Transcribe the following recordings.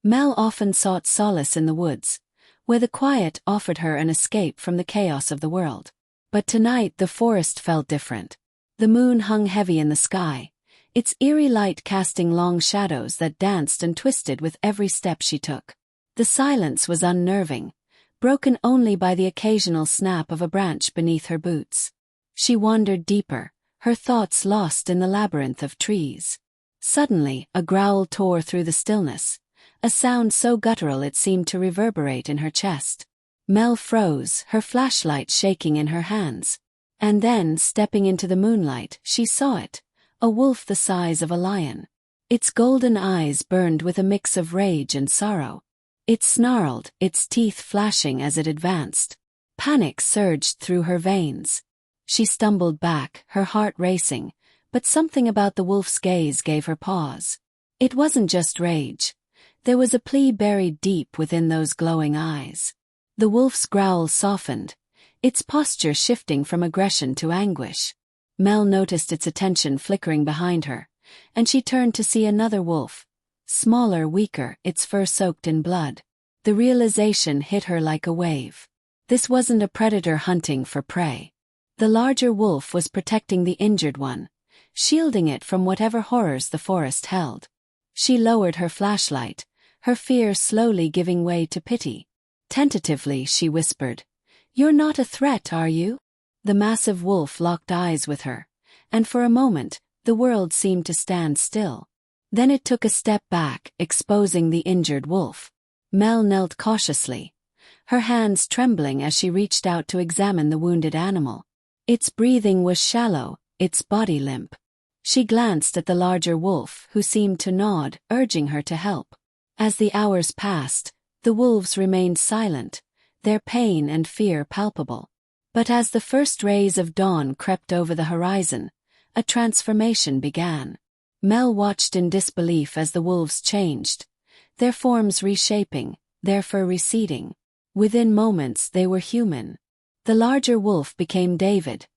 Mel often sought solace in the woods, where the quiet offered her an escape from the chaos of the world. But tonight the forest felt different. The moon hung heavy in the sky, its eerie light casting long shadows that danced and twisted with every step she took. The silence was unnerving, broken only by the occasional snap of a branch beneath her boots. She wandered deeper, her thoughts lost in the labyrinth of trees. Suddenly, a growl tore through the stillness, a sound so guttural it seemed to reverberate in her chest. Mel froze, her flashlight shaking in her hands. And then, stepping into the moonlight, she saw it, a wolf the size of a lion. Its golden eyes burned with a mix of rage and sorrow. It snarled, its teeth flashing as it advanced. Panic surged through her veins. She stumbled back, her heart racing, but something about the wolf's gaze gave her pause. It wasn't just rage. There was a plea buried deep within those glowing eyes. The wolf's growl softened, its posture shifting from aggression to anguish. Mel noticed its attention flickering behind her, and she turned to see another wolf. Smaller, weaker, its fur soaked in blood. The realization hit her like a wave. This wasn't a predator hunting for prey. The larger wolf was protecting the injured one, shielding it from whatever horrors the forest held. She lowered her flashlight, her fear slowly giving way to pity. Tentatively, she whispered, "You're not a threat, are you?" The massive wolf locked eyes with her, and for a moment, the world seemed to stand still. Then it took a step back, exposing the injured wolf. Mel knelt cautiously, her hands trembling as she reached out to examine the wounded animal. Its breathing was shallow, its body limp. She glanced at the larger wolf, who seemed to nod, urging her to help. As the hours passed, the wolves remained silent, their pain and fear palpable. But as the first rays of dawn crept over the horizon, a transformation began. Mel watched in disbelief as the wolves changed, their forms reshaping, their fur receding. Within moments they were human. The larger wolf became David,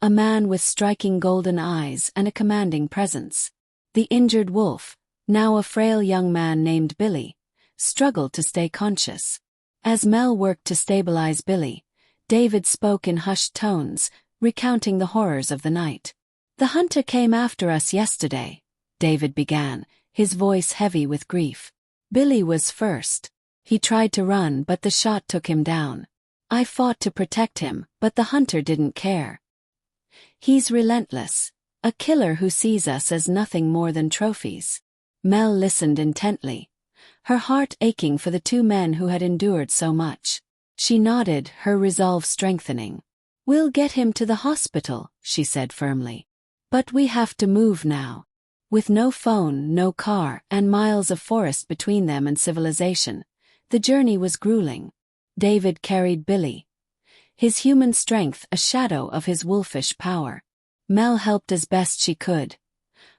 a man with striking golden eyes and a commanding presence. The injured wolf, now a frail young man named Billy, struggled to stay conscious. As Mel worked to stabilize Billy, David spoke in hushed tones, recounting the horrors of the night. "The hunter came after us yesterday," David began, his voice heavy with grief. "Billy was first. He tried to run but the shot took him down. I fought to protect him, but the hunter didn't care. He's relentless, a killer who sees us as nothing more than trophies." Mel listened intently, her heart aching for the two men who had endured so much. She nodded, her resolve strengthening. "We'll get him to the hospital," she said firmly. "But we have to move now." With no phone, no car, and miles of forest between them and civilization, the journey was grueling. David carried Billy, his human strength a shadow of his wolfish power. Mel helped as best she could,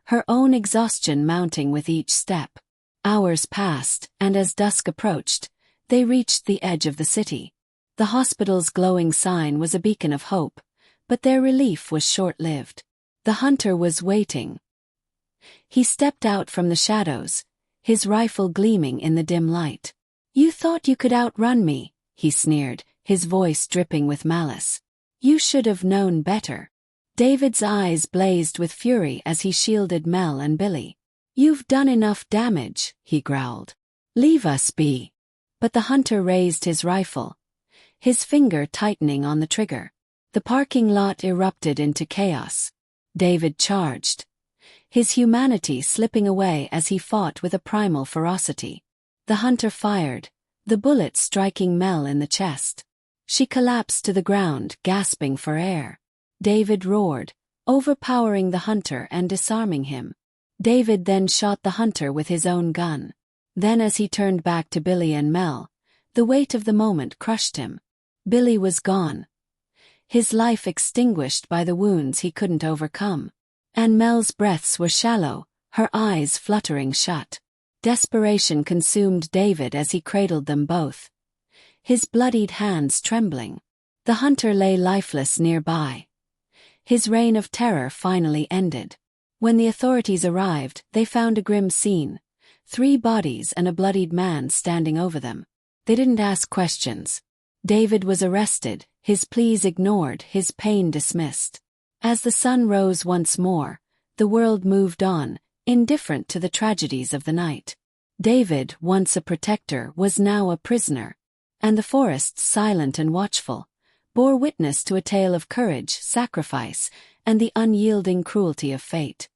her own exhaustion mounting with each step. Hours passed, and as dusk approached, they reached the edge of the city. The hospital's glowing sign was a beacon of hope, but their relief was short-lived. The hunter was waiting. He stepped out from the shadows, his rifle gleaming in the dim light. "You thought you could outrun me," he sneered, his voice dripping with malice. "You should have known better." David's eyes blazed with fury as he shielded Mel and Billy. "You've done enough damage," he growled. "Leave us be." But the hunter raised his rifle, his finger tightening on the trigger. The parking lot erupted into chaos. David charged, his humanity slipping away as he fought with a primal ferocity. The hunter fired, the bullet striking Mel in the chest. She collapsed to the ground, gasping for air. David roared, overpowering the hunter and disarming him. David then shot the hunter with his own gun. Then as he turned back to Billy and Mel, the weight of the moment crushed him. Billy was gone, his life extinguished by the wounds he couldn't overcome. And Mel's breaths were shallow, her eyes fluttering shut. Desperation consumed David as he cradled them both, his bloodied hands trembling. The hunter lay lifeless nearby. His reign of terror finally ended. When the authorities arrived, they found a grim scene. 3 bodies and a bloodied man standing over them. They didn't ask questions. David was arrested, his pleas ignored, his pain dismissed. As the sun rose once more, the world moved on, indifferent to the tragedies of the night. David, once a protector, was now a prisoner. And the forest, silent and watchful, bore witness to a tale of courage, sacrifice, and the unyielding cruelty of fate.